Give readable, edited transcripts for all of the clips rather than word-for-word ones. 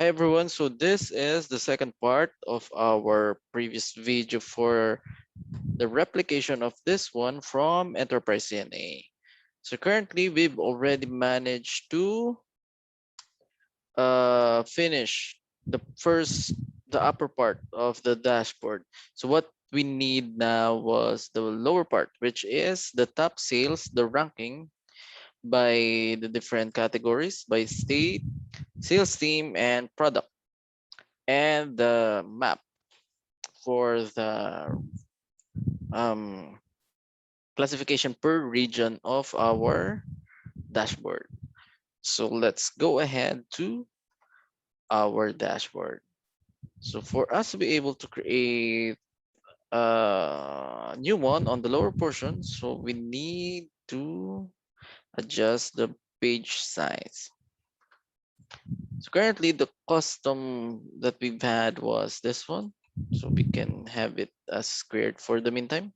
everyone, so this is the second part of our previous video for the replication of this one from Enterprise CNA. So currently we've already managed to finish the upper part of the dashboard. So what we need now was the lower part, which is the top sales, the ranking by the different categories, by state, sales team, and product, and the map for the um, classification per region of our dashboard. So let's go ahead to our dashboard. So for us to be able to create a new one on the lower portion, so we need to adjust the page size. So currently the custom that we've had was this one. So we can have it as squared for the meantime.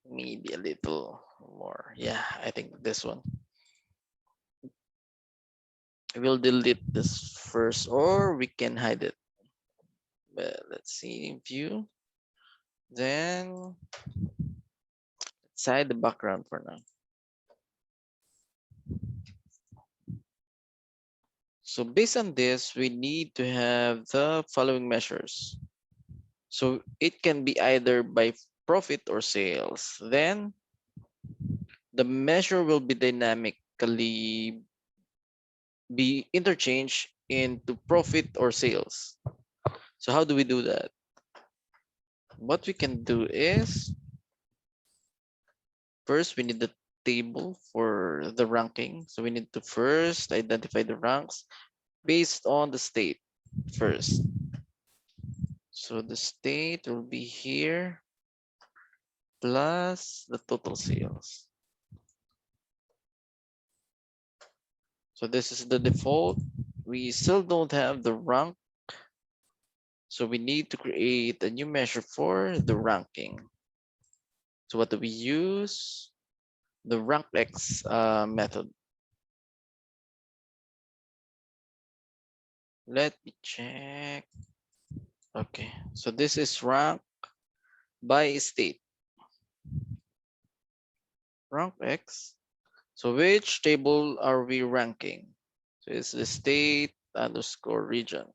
Maybe a little more. Yeah, I think this one. We'll delete this first, or we can hide it. But let's see, view. Then let's hide the background for now. So based on this, we need to have the following measures. So it can be either by profit or sales. Then the measure will be dynamically be interchanged into profit or sales. So how do we do that? What we can do is, first we need the table for the ranking. So we need to first identify the ranks based on the state first. So the state will be here plus the total sales. So this is the default. We still don't have the rank. So we need to create a new measure for the ranking. So what do we use? The rankx method. Let me check. Okay, so this is rank by state. Rank X. So which table are we ranking? So it's the state underscore region.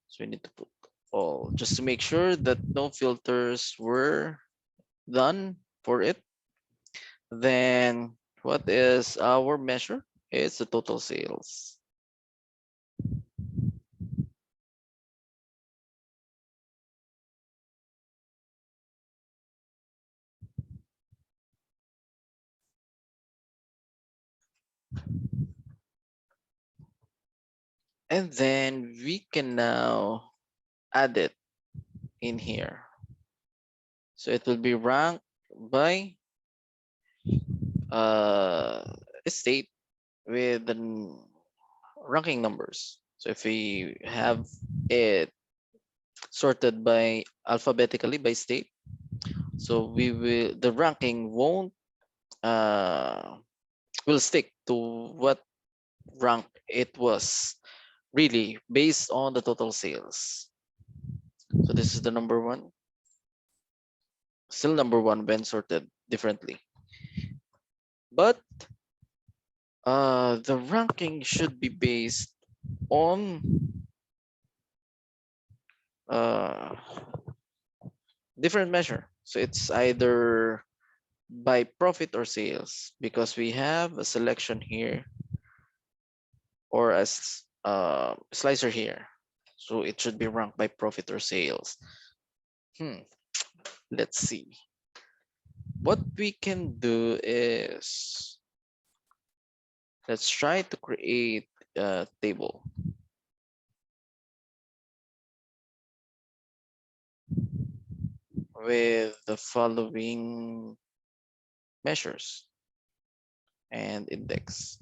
So we need to put all just to make sure that no filters were done for it. Then what is our measure? It's the total sales. And then we can now add it in here. So it will be ranked by uh, state with the ranking numbers. So if we have it sorted by alphabetically by state, so we will the ranking won't will stick to what rank it was really based on the total sales. So this is the number one, still number one when sorted differently. But the ranking should be based on uh, different measure. So it's either by profit or sales because we have a selection here or a slicer here. So it should be ranked by profit or sales. Let's see. What we can do is let's try to create a table with the following measures and index.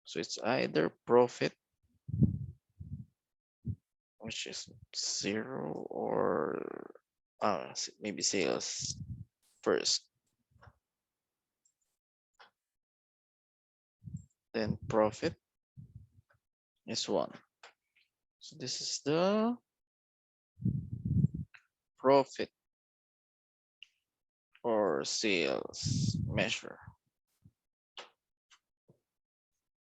So it's either profit, which is 0, or maybe sales first. then profit is 1. So this is the profit or sales measure.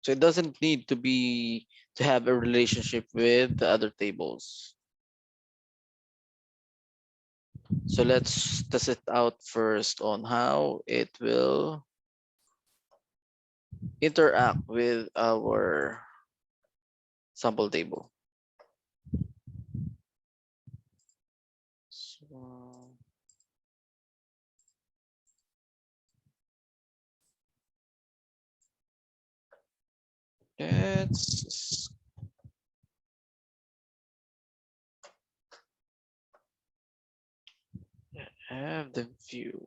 So it doesn't need to have a relationship with the other tables. So let's test it out first on how it will interact with our sample table. So let's have the view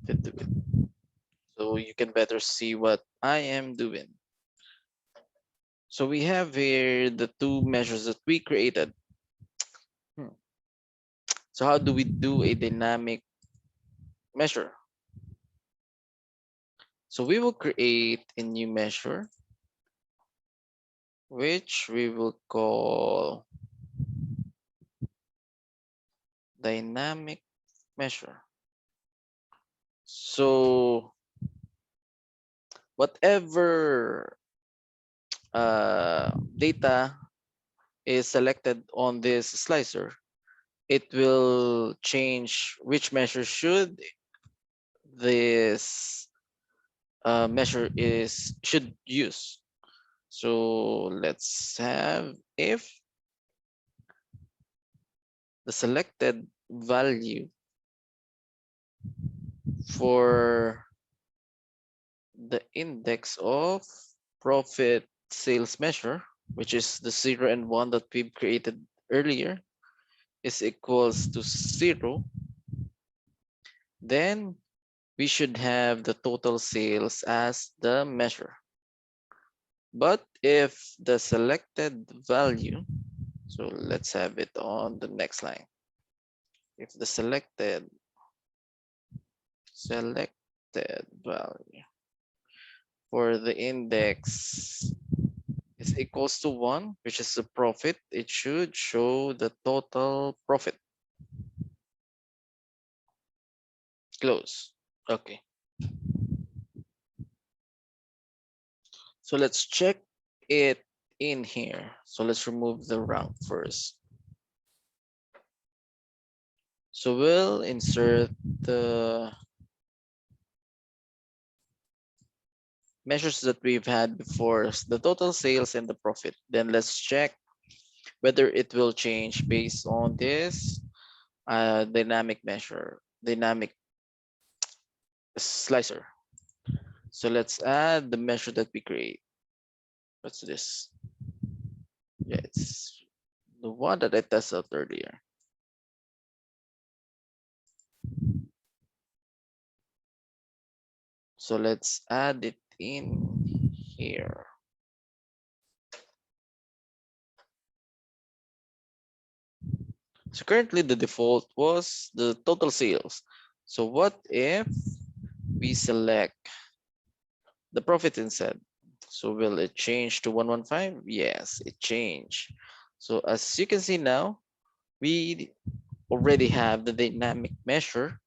fit to it, so you can better see what I am doing. So we have here the two measures that we created. Hmm. So how do we do a dynamic measure? So we will create a new measure, which we will call dynamic measure. So whatever data is selected on this slicer, it will change which measure should this measure is should use. So let's have if the selected value for the index of profit sales measure, which is the 0 and 1 that we've created earlier, is equals to 0, then we should have the total sales as the measure. But if the selected value, so let's have it on the next line. If the selected value for the index is equals to 1, which is the profit, it should show the total profit. Close. Okay. So let's check it in here. So let's remove the rank first. So we'll insert the measures that we've had before, the total sales and the profit. Then let's check whether it will change based on this dynamic measure, dynamic slicer. So let's add the measure that we create. What's this? Yeah, it's the one that I tested out earlier. So let's add it in here. So currently the default was the total sales. So what if we select the profit instead? So will it change to 115? Yes, it changed. So as you can see now, we already have the dynamic measure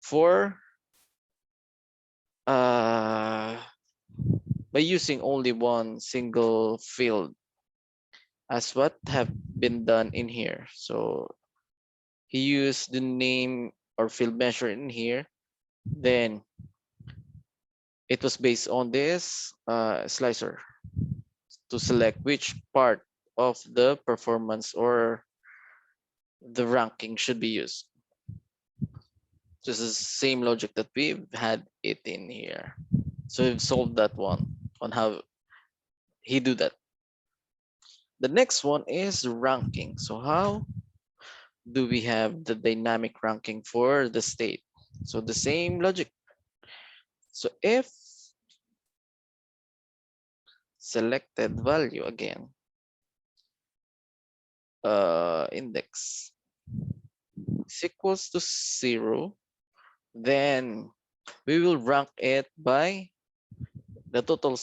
for by using only one single field as what have been done in here. So he used the name or field measure in here. Then it was based on this slicer to select which part of the performance or the ranking should be used. This is the same logic that we've had it in here. So we've solved that one on how he do that. The next one is ranking. So how do we have the dynamic ranking for the state? So the same logic. So if selected value again, index is equals to 0, then We will rank it by the total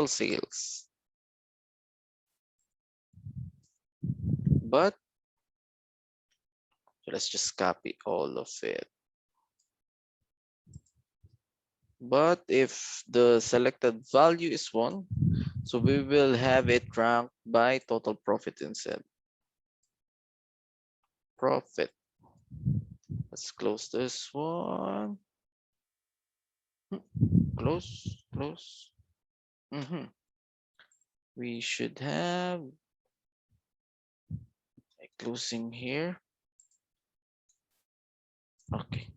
sales. But let's just copy all of it. But if the selected value is 1, so we will have it ranked by total profit instead. Profit. Let's close this one. Close, close. We should have a closing here. Okay.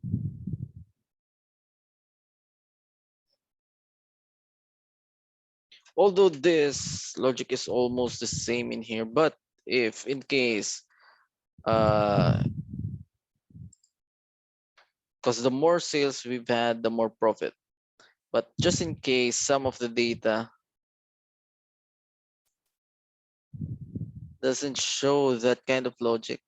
Although this logic is almost the same in here, but if in case, because the more sales we've had, the more profit. But just in case some of the data doesn't show that kind of logic,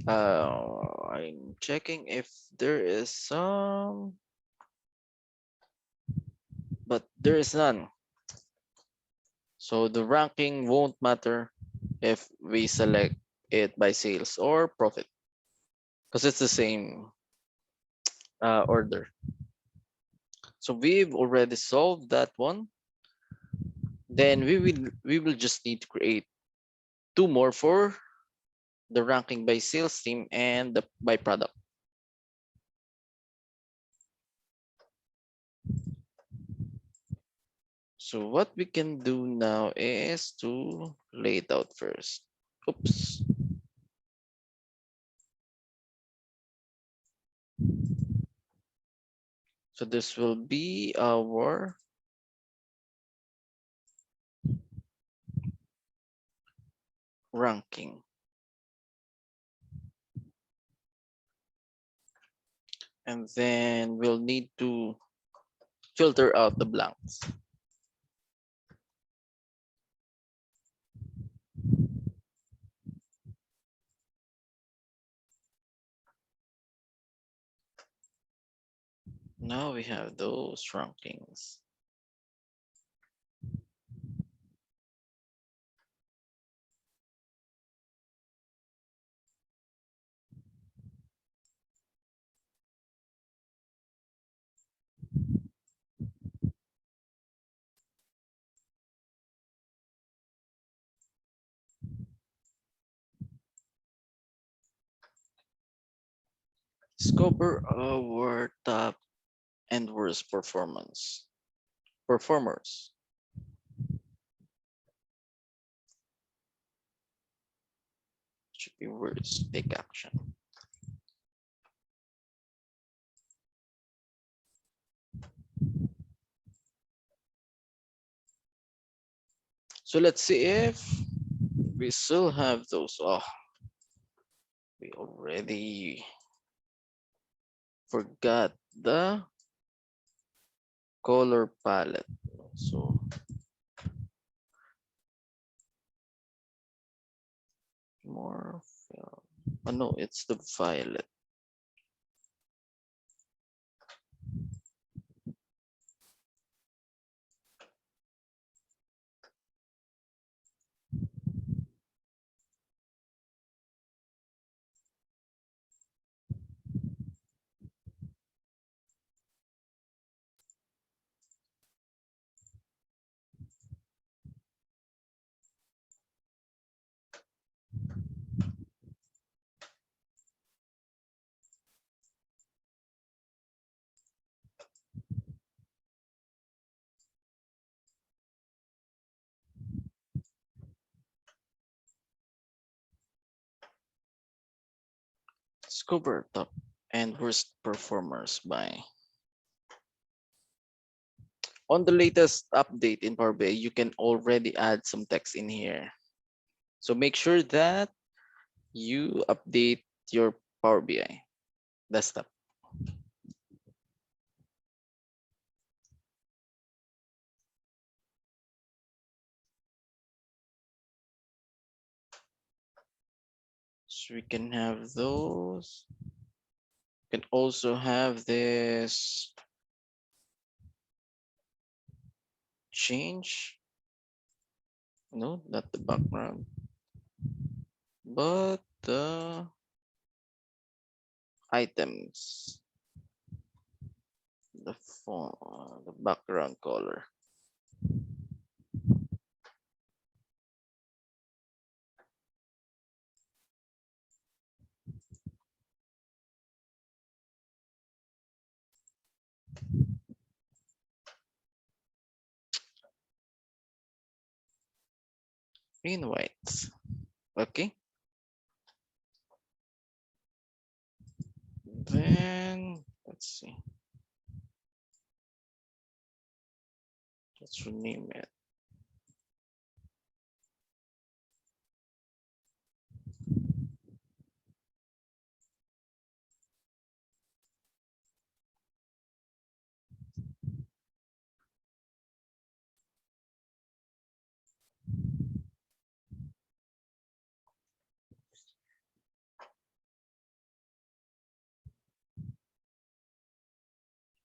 I'm checking if there is some, but there is none. So the ranking won't matter if we select it by sales or profit, because it's the same order. So we've already solved that one. Then we will just need to create 2 more for the ranking by sales team and the by product. So what we can do now is to lay it out first. Oops. So this will be our ranking. And then we'll need to filter out the blanks. Now we have those rankings. Discover our top and worst performers. Should be worst. Take action. So let's see if we still have those. Oh, we already forgot the color palette. So more. Oh no, it's the violet. Discover top and worst performers by. On the latest update in Power BI, you can already add some text in here. So make sure that you update your Power BI desktop. So we can have those. We can also have this change. No, not the background, but the items, the font, the background color. Green, white. Okay. Then let's see. Let's rename it.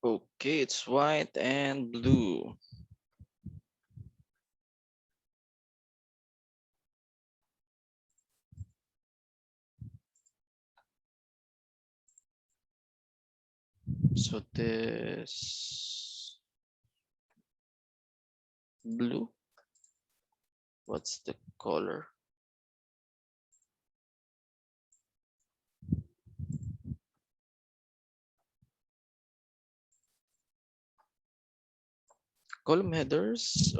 Okay, it's white and blue. So this blue, what's the color? Column headers,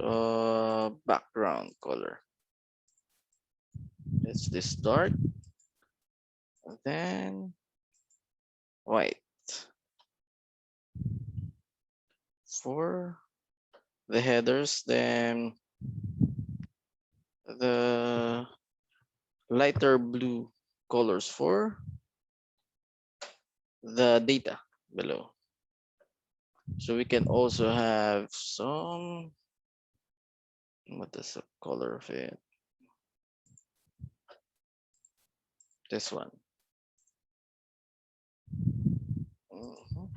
background color. It's this dark, and then white. For the headers, then the lighter blue colors for the data below. So we can also have some, what is the color of it? This one. Mhm.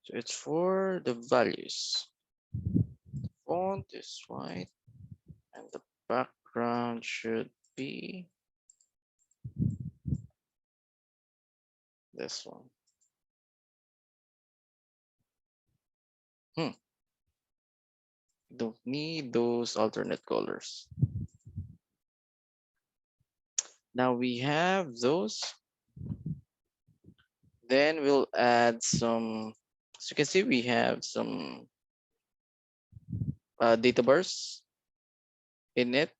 So it's for the values. Font is white and the background should be this one. Don't need those alternate colors. Now we have those. Then we'll add some, as you can see, we have some data bars in it.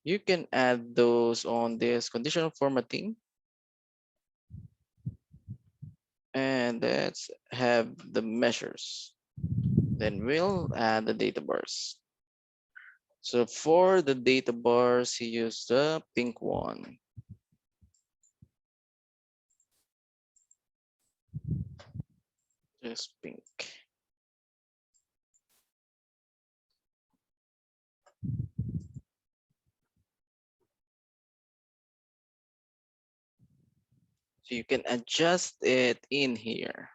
You can add those on this conditional formatting. And let's have the measures. Then we'll add the data bars. So for the data bars, he used the pink one. Just pink. So you can adjust it in here.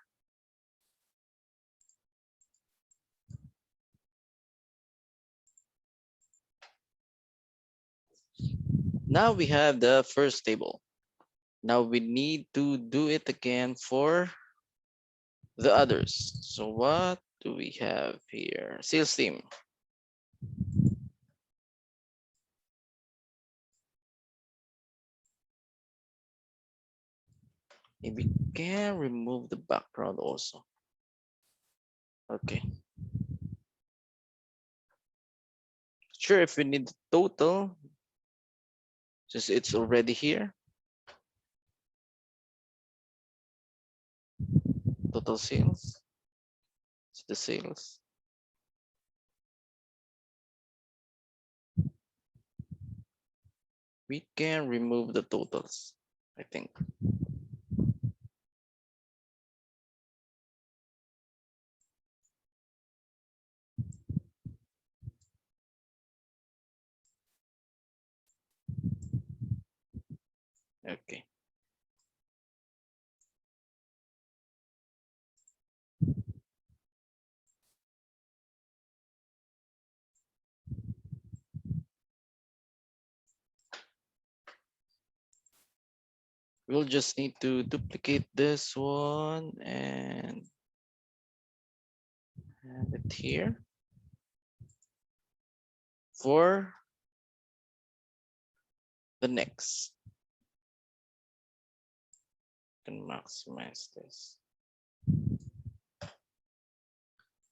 Now we have the first table. Now we need to do it again for the others. So what do we have here? Sales team. Maybe we can remove the background also. Okay. Sure, if we need the total, since it's already here, total sales, it's the sales. We can remove the totals, I think. We'll just need to duplicate this one and have it here for the next. Can maximize this.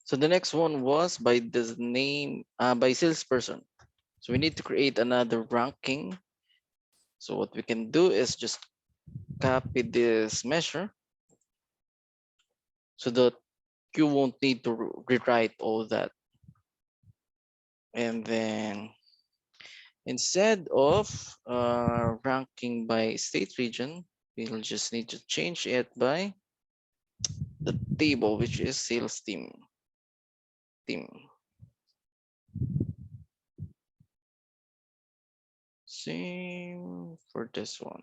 So the next one was by this name, by salesperson. So we need to create another ranking. So what we can do is just copy this measure so that you won't need to rewrite all that. And then instead of ranking by state region, we'll just need to change it by the table, which is sales team. Same for this one.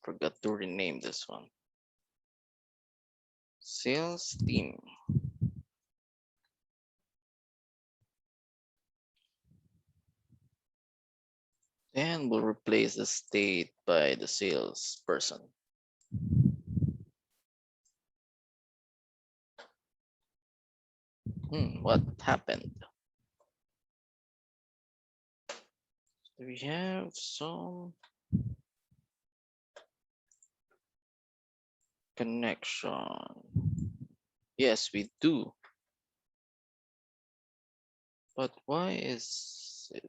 Forgot to rename this one. Sales team. And we'll replace the state by the salesperson. What happened? We have some connection. Yes, we do. But why is it?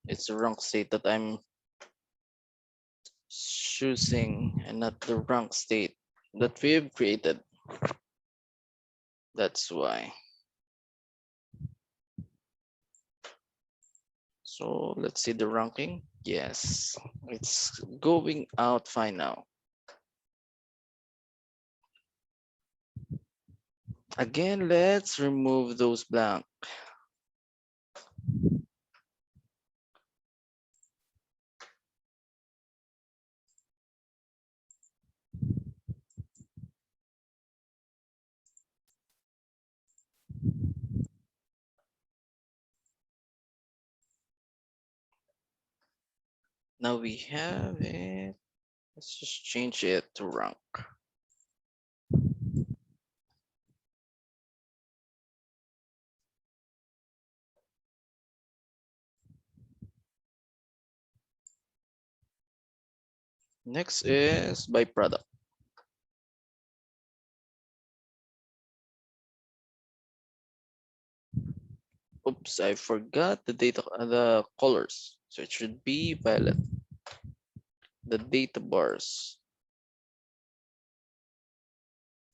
It's the wrong state that I'm choosing and not the wrong state that we've created. That's why. So let's see the ranking. Yes, it's going out fine now. Again, let's remove those blank. Now we have it. Let's just change it to rank. Next is by product. Oops, I forgot the data, the colors. So it should be violet. The data bars.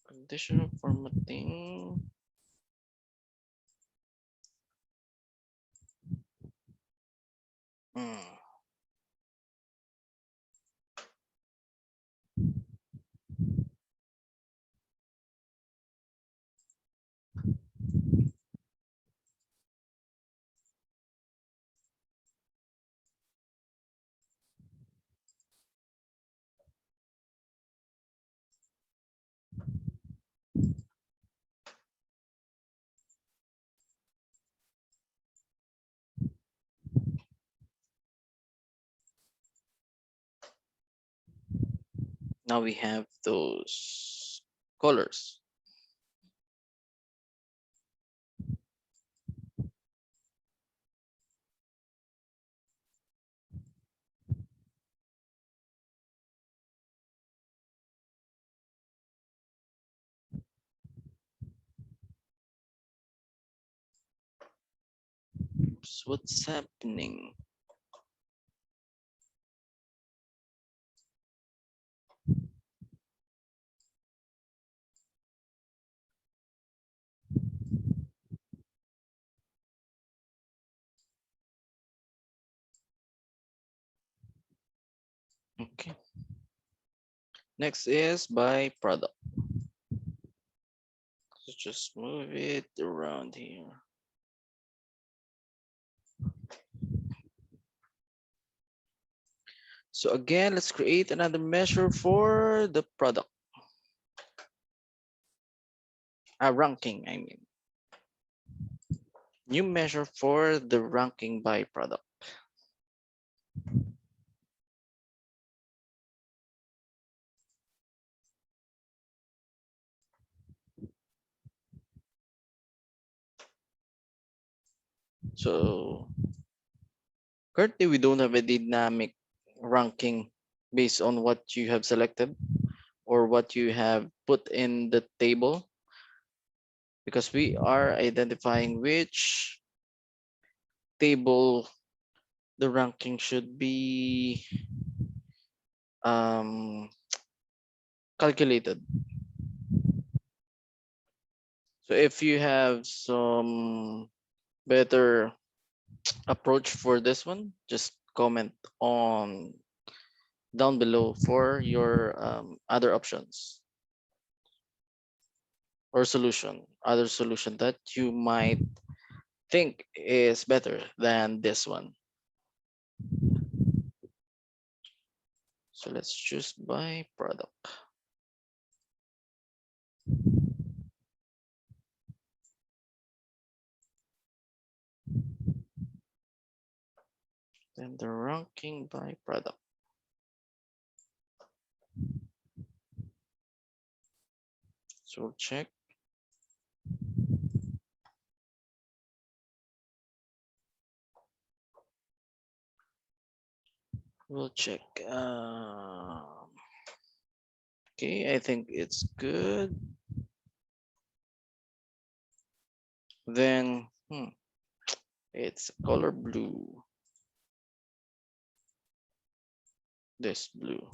Conditional formatting. Hmm. Now we have those colors. Oops, what's happening? Okay. Next is by product. So just move it around here. So again, let's create another measure for the product. Ranking, I mean. New measure for the ranking by product. So currently we don't have a dynamic ranking based on what you have selected or what you have put in the table, because we are identifying which table the ranking should be um, calculated. So if you have some better approach for this one, just comment on down below for your other options or other solution that you might think is better than this one. So let's choose by product. Then the ranking by product. So we'll check. We'll check. Okay, I think it's good. Then it's color blue. This blue.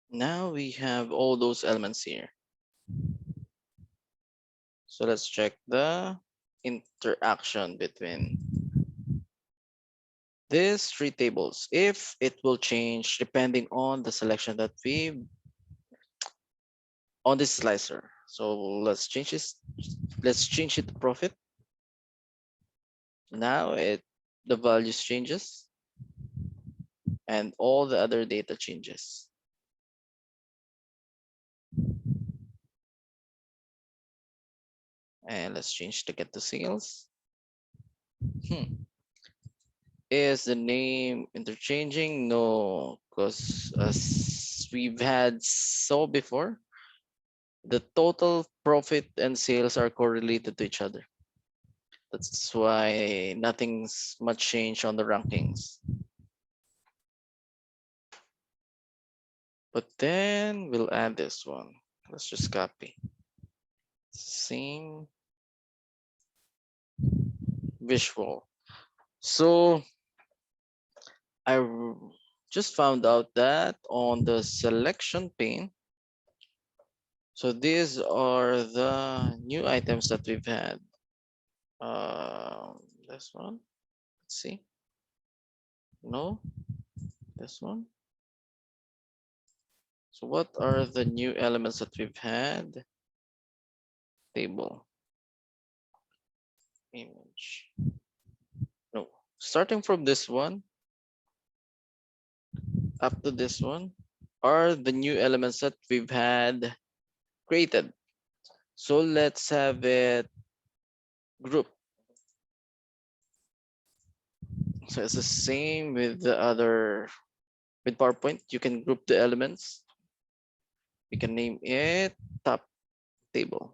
Now we have all those elements here. So let's check the interaction between these three tables, if it will change depending on the selection that we on this slicer. So let's change this. Let's change it to profit. Now the values changes and all the other data changes. And let's change to get to sales. Is the name interchanging? No, because as we've had saw before, the total profit and sales are correlated to each other. That's why nothing's much change on the rankings. But then we'll add this one. Let's just copy. Same visual. So I just found out that on the selection pane, so these are the new items that we've had. This one, let's see. No, this one. So what are the new elements that we've had? Table, image. No, starting from this one up to this one are the new elements that we've had created. So let's have it group. So it's the same with the other, with PowerPoint, you can group the elements. We can name it top table.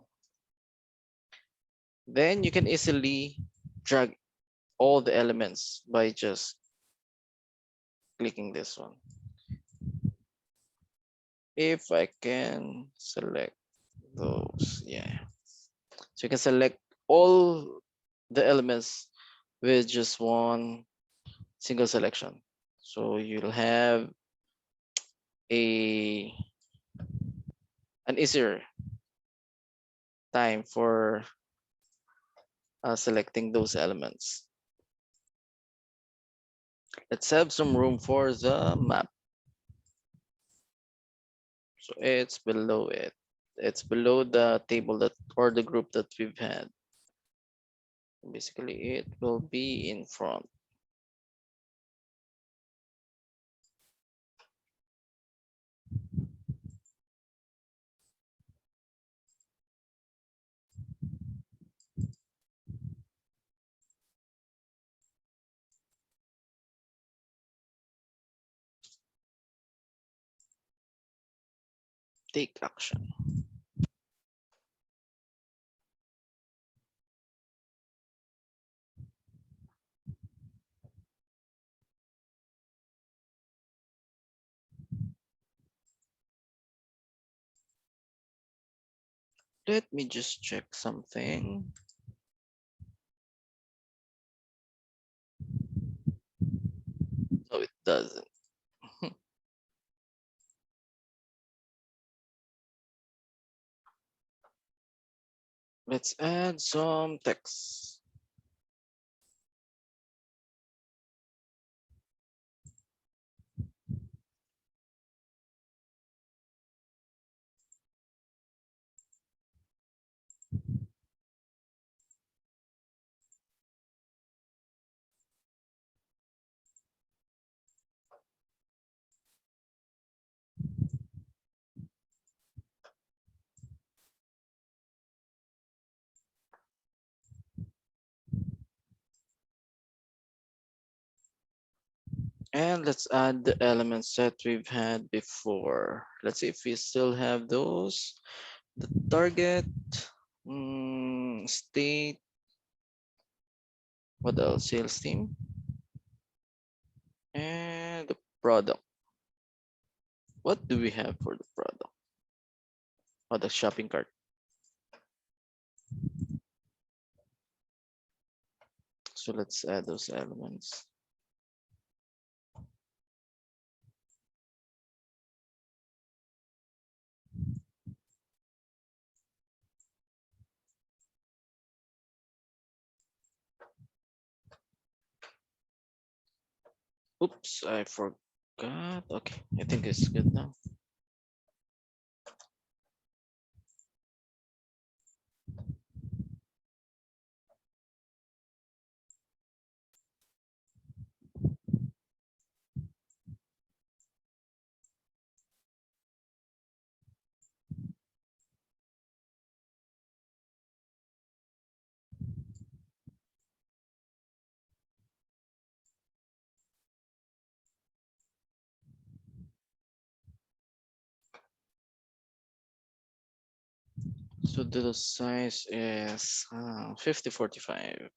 Then you can easily drag all the elements by just clicking this one. If I can select those, yeah. So you can select all the elements with just one single selection. So you'll have a an easier time for selecting those elements. Let's have some room for the map. So it's below it. It's below the table that or the group that we've had. Basically, it will be in front. Take action. Let me just check something. No, it doesn't. Let's add some text. And let's add the elements that we've had before. Let's see if we still have those. The target, state, what else? Sales team, and the product. What do we have for the product? Oh, the shopping cart. So let's add those elements. Oops, I forgot. Okay, I think it's good now. So the size is 5045.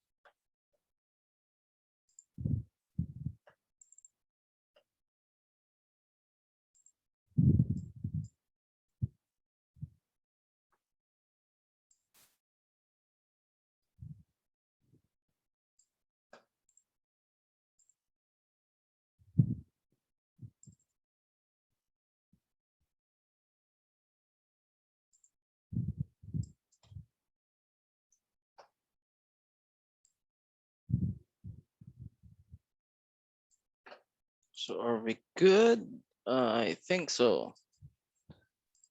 So are we good? I think so.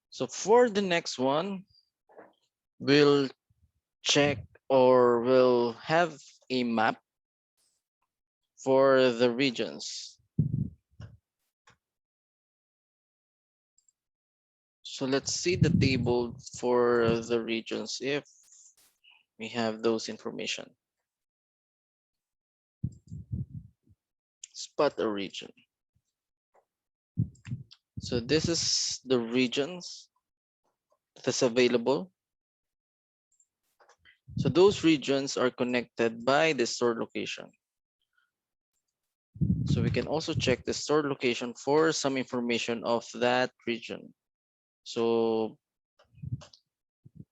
So for the next one, we'll check or we'll have a map for the regions. So let's see the table for the regions if we have those information. Spot a region. So this is the regions that's available. So those regions are connected by the store location. So we can also check the store location for some information of that region. So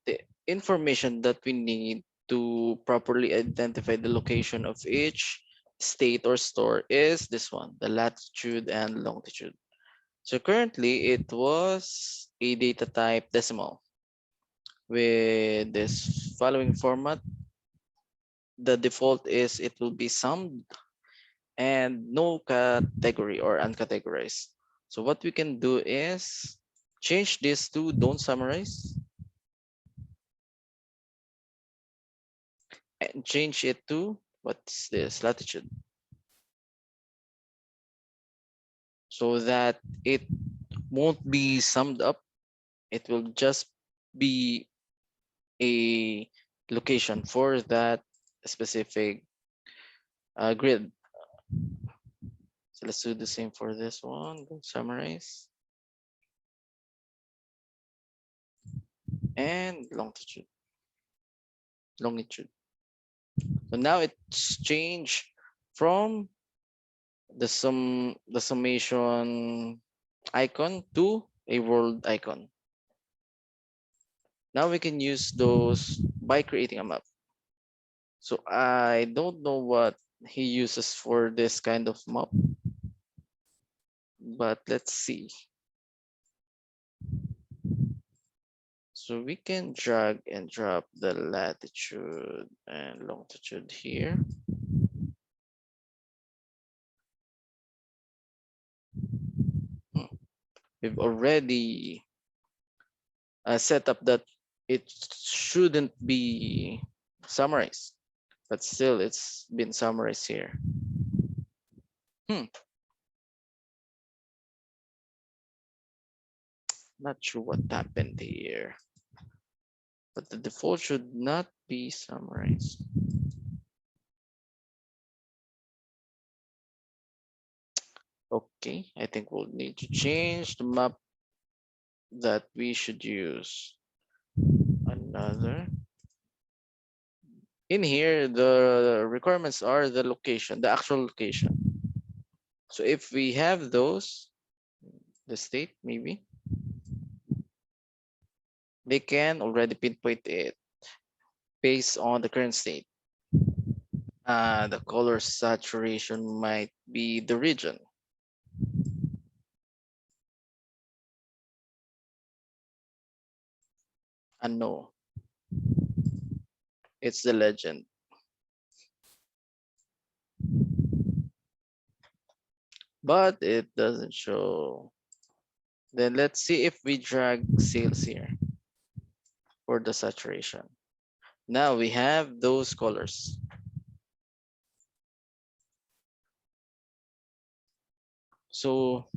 the information that we need to properly identify the location of each state or store is this one, the latitude and longitude. So currently it was a data type decimal with this following format. The default is it will be summed and no category or uncategorized. So what we can do is change this to don't summarize and change it to what's this latitude, so that it won't be summed up. It will just be a location for that specific grid. So let's do the same for this one. Don't summarize and longitude. So now it's changed from the summation icon to a world icon. Now we can use those by creating a map. So I don't know what he uses for this kind of map, but let's see. So we can drag and drop the latitude and longitude here. We've already set up that it shouldn't be summarized, but still it's been summarized here. Not sure what happened here, but the default should not be summarized. Okay, I think we'll need to change the map that we should use. Another. In here, the requirements are the location, the actual location. So if we have those, the state maybe, they can already pinpoint it based on the current state. The color saturation might be the region. And no, it's the legend. But it doesn't show. Then let's see if we drag sales here for the saturation. Now we have those colors. So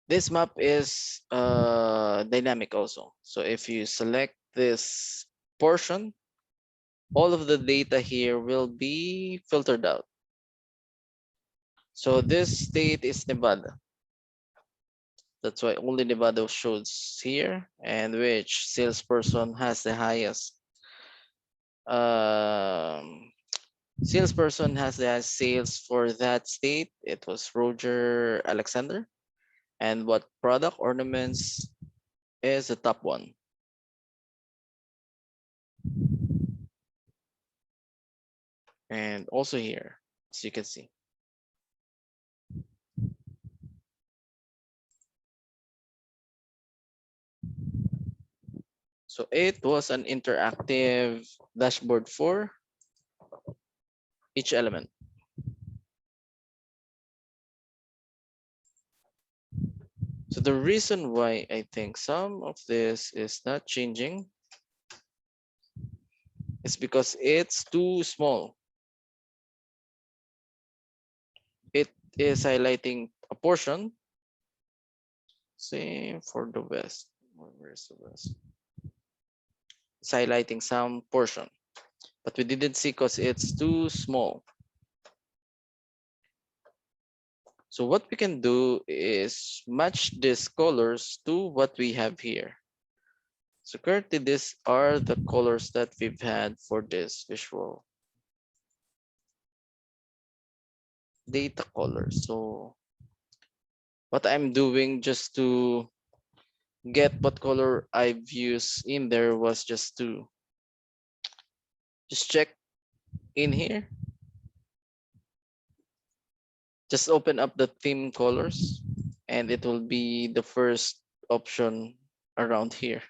this map is dynamic also. So if you select this portion, all of the data here will be filtered out. So this state is Nevada. That's why only Nevada shows here, and which salesperson has the highest um, salesperson has the highest sales for that state. It was Roger Alexander. And what product ornaments is the top one. And also here, as you can see. So it was an interactive dashboard for each element. So the reason why I think some of this is not changing is because it's too small. It is highlighting a portion. Same for the west. Where's the west? It's highlighting some portion, but we didn't see because it's too small. So what we can do is match these colors to what we have here. So currently these are the colors that we've had for this visual data color. So what I'm doing just to get what color I've used in there was just to just check in here Just open up the theme colors and it will be the first option around here.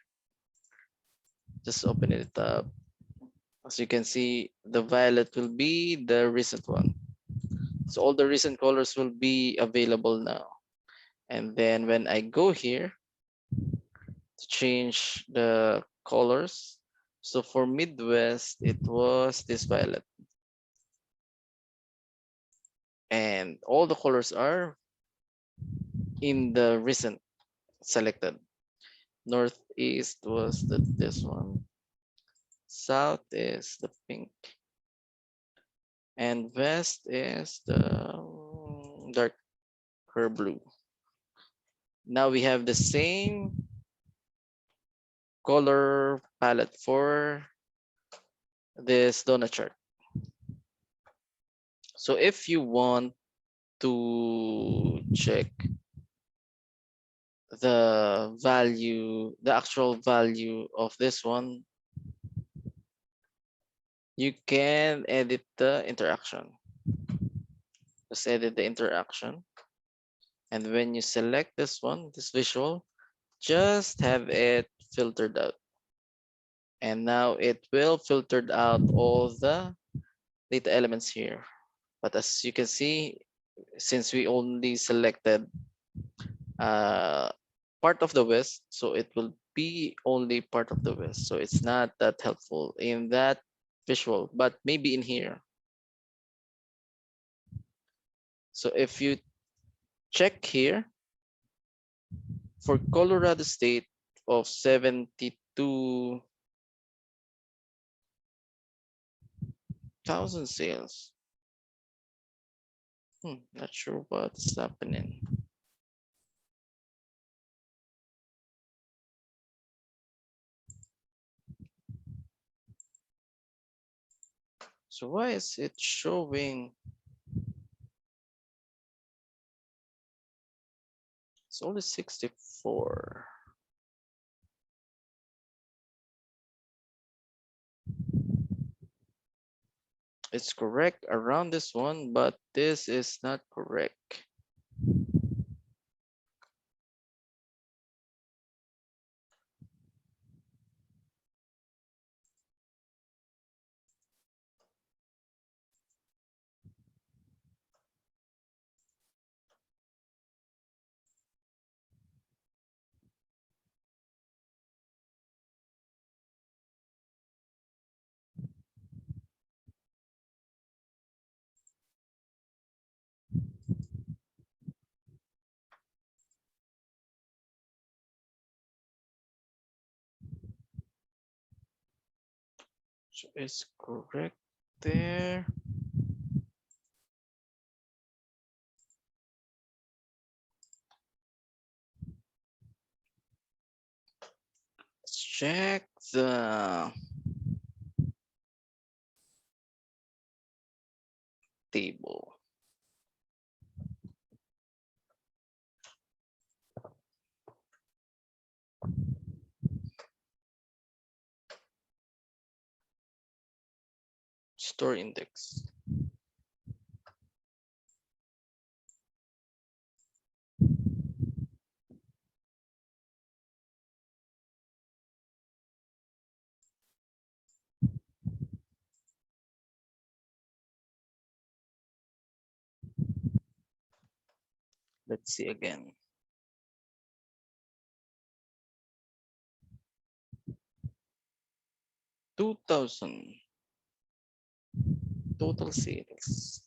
Just open it up. As you can see, the violet will be the recent one. So all the recent colors will be available now. And then when I go here to change the colors, so for Midwest, it was this violet. And all the colors are in the recent selected. Northeast was this one. South is the pink. And west is the darker blue. Now we have the same color palette for this donut chart. So if you want to check the value, the actual value of this one, you can edit the interaction. Just edit the interaction. And when you select this one, this visual, just have it filtered out. And now it will filtered out all the data elements here. But as you can see, since we only selected uh, part of the west, so it will be only part of the west. So it's not that helpful in that visual, but maybe in here. So if you check here for Colorado State of 72,000 sales. Not sure what's happening. So why is it showing? It's only 64. It's correct around this one, but this is not correct. So it's correct there. Let's check the table. Store index. Let's see again. 2,000 total sales.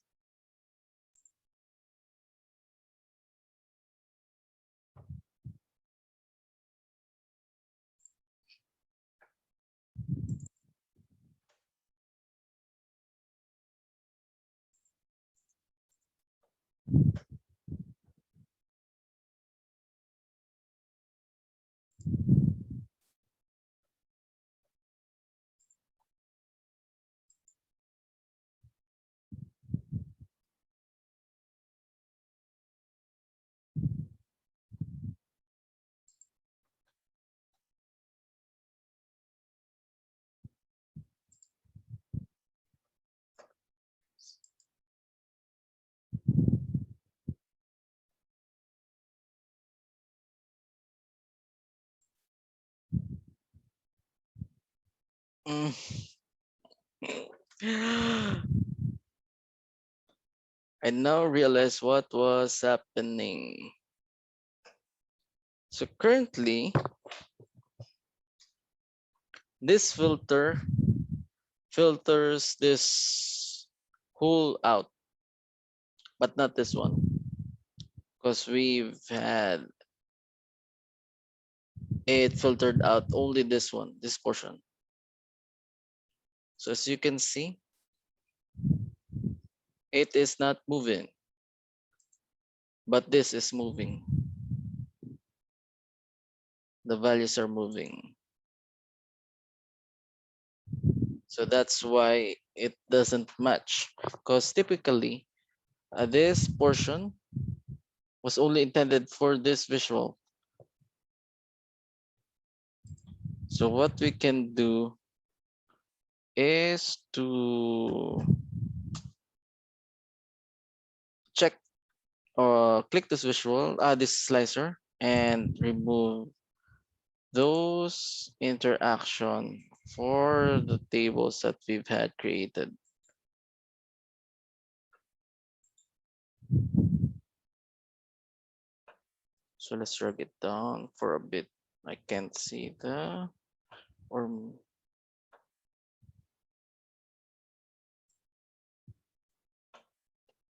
Mm. I now realize what was happening. So currently, this filter filters this whole out, but not this one, because we've had it filtered out only this one, this portion. So as you can see, it is not moving, but this is moving. The values are moving. So that's why it doesn't match, because typically this portion was only intended for this visual. So what we can do is to check or click this visual, this slicer, and remove those interaction for the tables that we've had created. So let's drag it down for a bit. I can't see the, or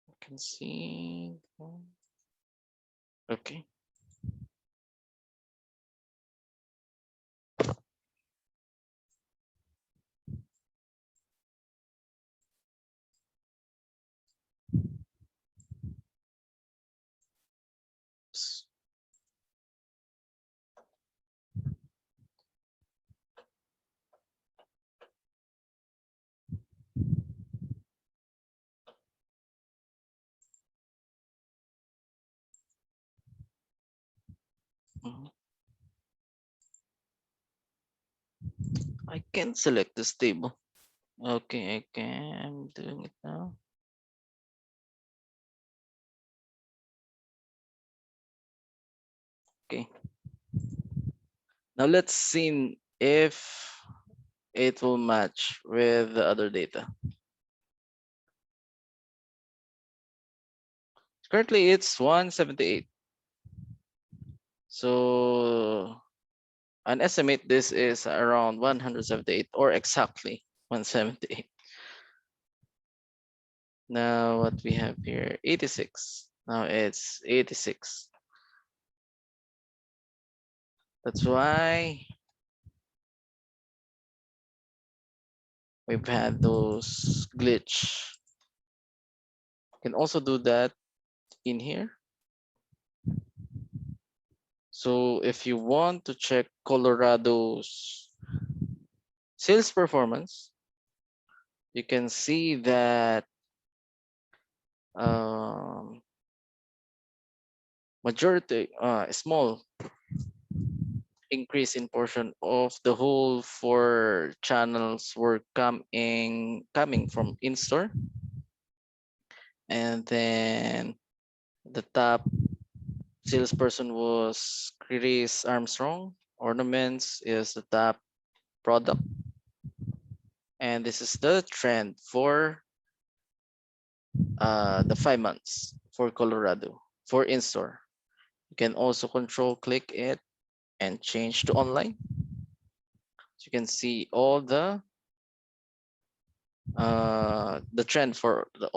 I can see. Okay. Mhm. I can't select this table. Okay, I can. I'm doing it now. Okay. Now let's see if it will match with the other data. Currently it's 178. So an estimate this is around 178 or exactly 178. Now what we have here, 86. Now it's 86. That's why we've had those glitch. You can also do that in here. So if you want to check Colorado's sales performance, you can see that um, majority, small increase in portion of the whole four channels were coming from in-store, and then the top salesperson was Chris Armstrong. Ornaments is the top product, and this is the trend for the 5 months for Colorado for in-store. You can also control click it and change to online. So you can see all the trend for the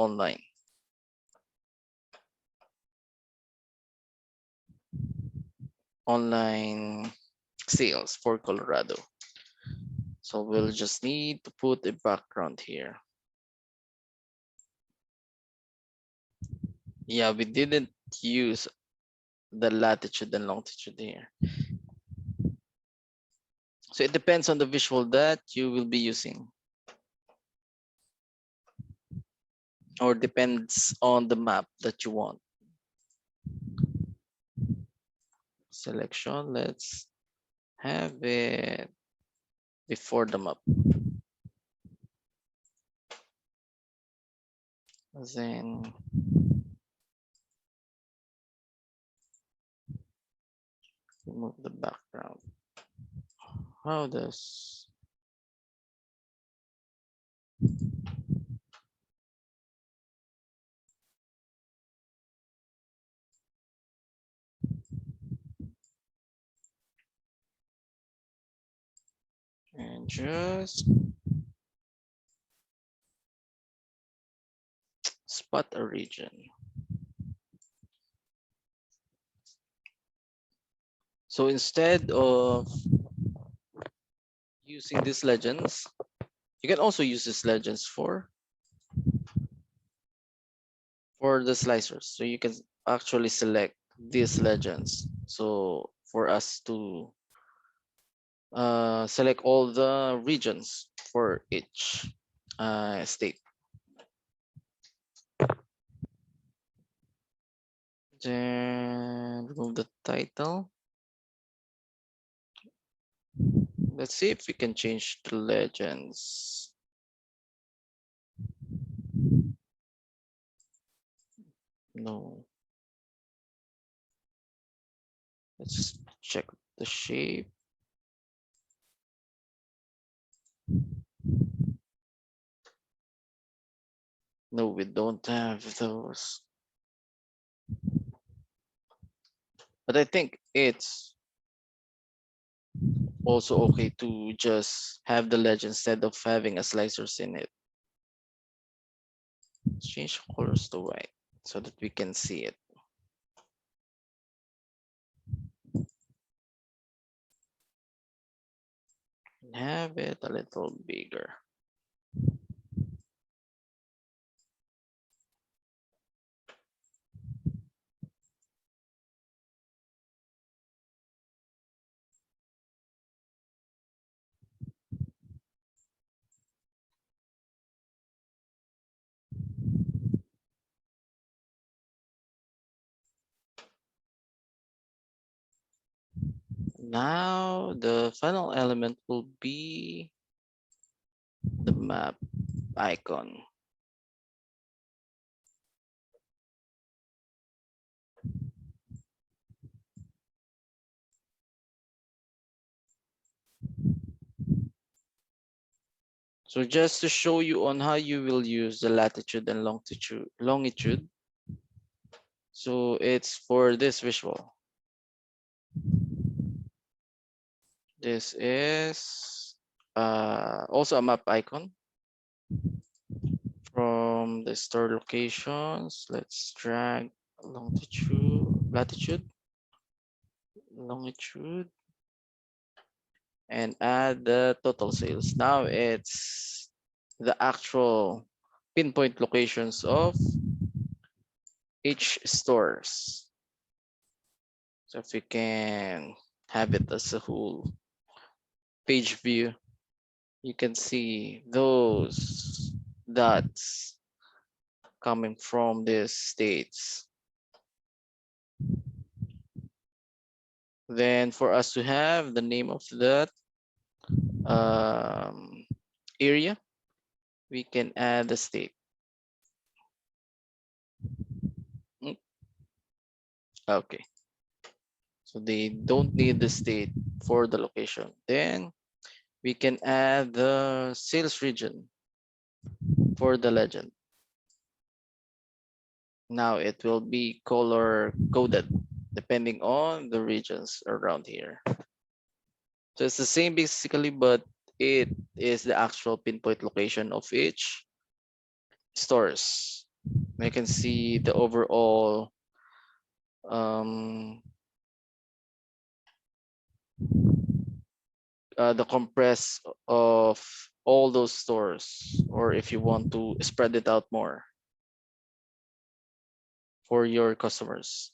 online sales for Colorado. So we'll just need to put a background here. Yeah, we didn't use the latitude and longitude here. So it depends on the visual that you will be using, or depends on the map that you want. Selection, let's have it before the map. Then remove the background. How does just spot a region. So instead of using these legends, you can also use these legends for the slicers. So you can actually select these legends. So for us to select all the regions for each state. Then remove the title. Let's see if we can change the legends. No. Let's check the shape. No, we don't have those. But I think it's also okay to just have the legend instead of having a slicers in it. Let's change colors to white so that we can see it. Have it a little bigger. Now the final element will be the map icon. So just to show you on how you will use the latitude and longitude. So it's for this visual. This is also a map icon from the store locations. Let's drag latitude, longitude, and add the total sales. Now it's the actual pinpoint locations of each stores. So if we can have it as a whole page view, you can see those dots coming from these states. Then for us to have the name of that um, area, we can add the state. Okay, so they don't need the state for the location. Then we can add the sales region for the legend. Now it will be color coded depending on the regions around here. So it's the same basically, but it is the actual pinpoint location of each stores. You can see the overall um, the compress of all those stores, or if you want to spread it out more for your customers,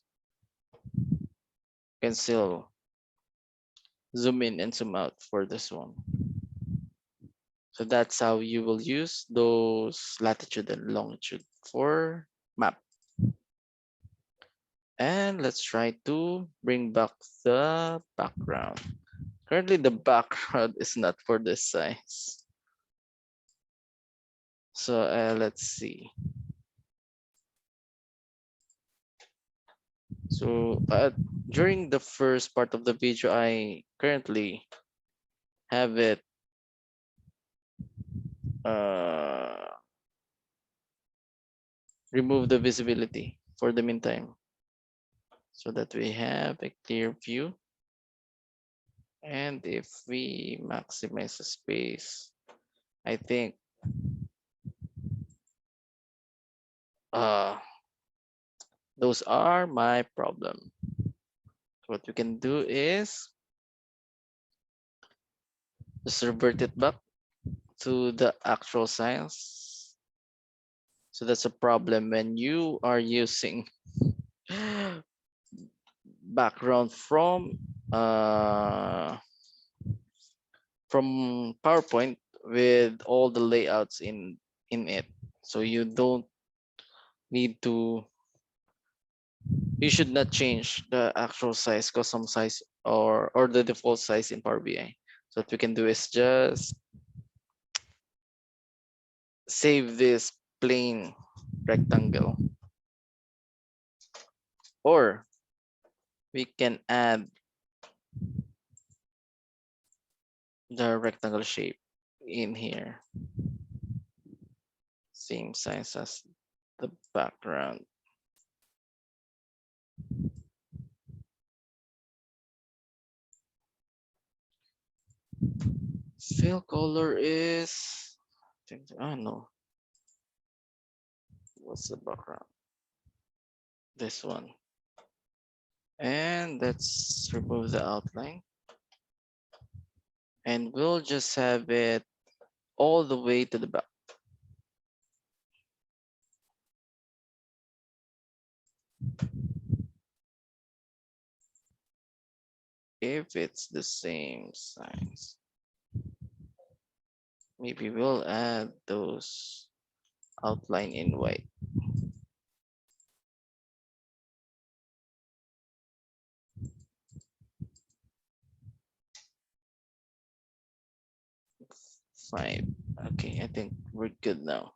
you can still zoom in and zoom out for this one. So that's how you will use those latitude and longitude for map. And let's try to bring back the background. Currently the background is not for this size. So let's see. So during the first part of the video, I currently have it uh, remove the visibility for the meantime so that we have a clear view. And if we maximize the space, I think uh, those are my problem. What we can do is just revert it back to the actual size. So that's a problem when you are using background uh, from PowerPoint with all the layouts in it. So need to you should not change the actual size, custom size, or the default size in Power BI. So what we can do is just save this plain rectangle, or we can add the rectangle shape in here, same size as the background. Fill color is, oh no, what's the background? This one. And let's remove the outline. And we'll just have it all the way to the back. If it's the same size, maybe we'll add those outline in white. Fine. Okay, I think we're good now.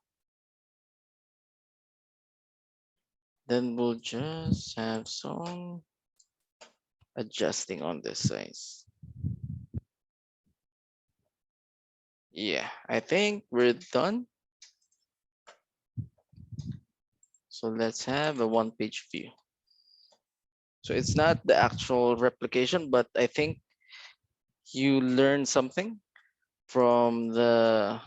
Then we'll just have some adjusting on this size. Yeah, I think we're done. So let's have a one-page view. So it's not the actual replication, but I think you learned something from the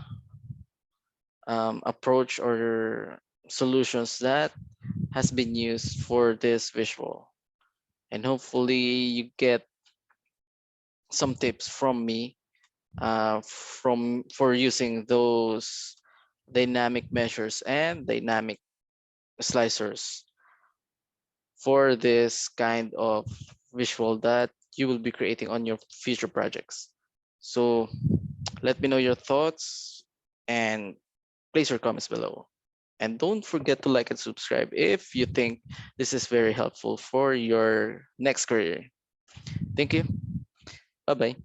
approach or solutions that has been used for this visual. And hopefully you get some tips from me for using those dynamic measures and dynamic slicers for this kind of visual that you will be creating on your future projects. So let me know your thoughts and place your comments below. And don't forget to like and subscribe if you think this is very helpful for your next career. Thank you. Bye bye.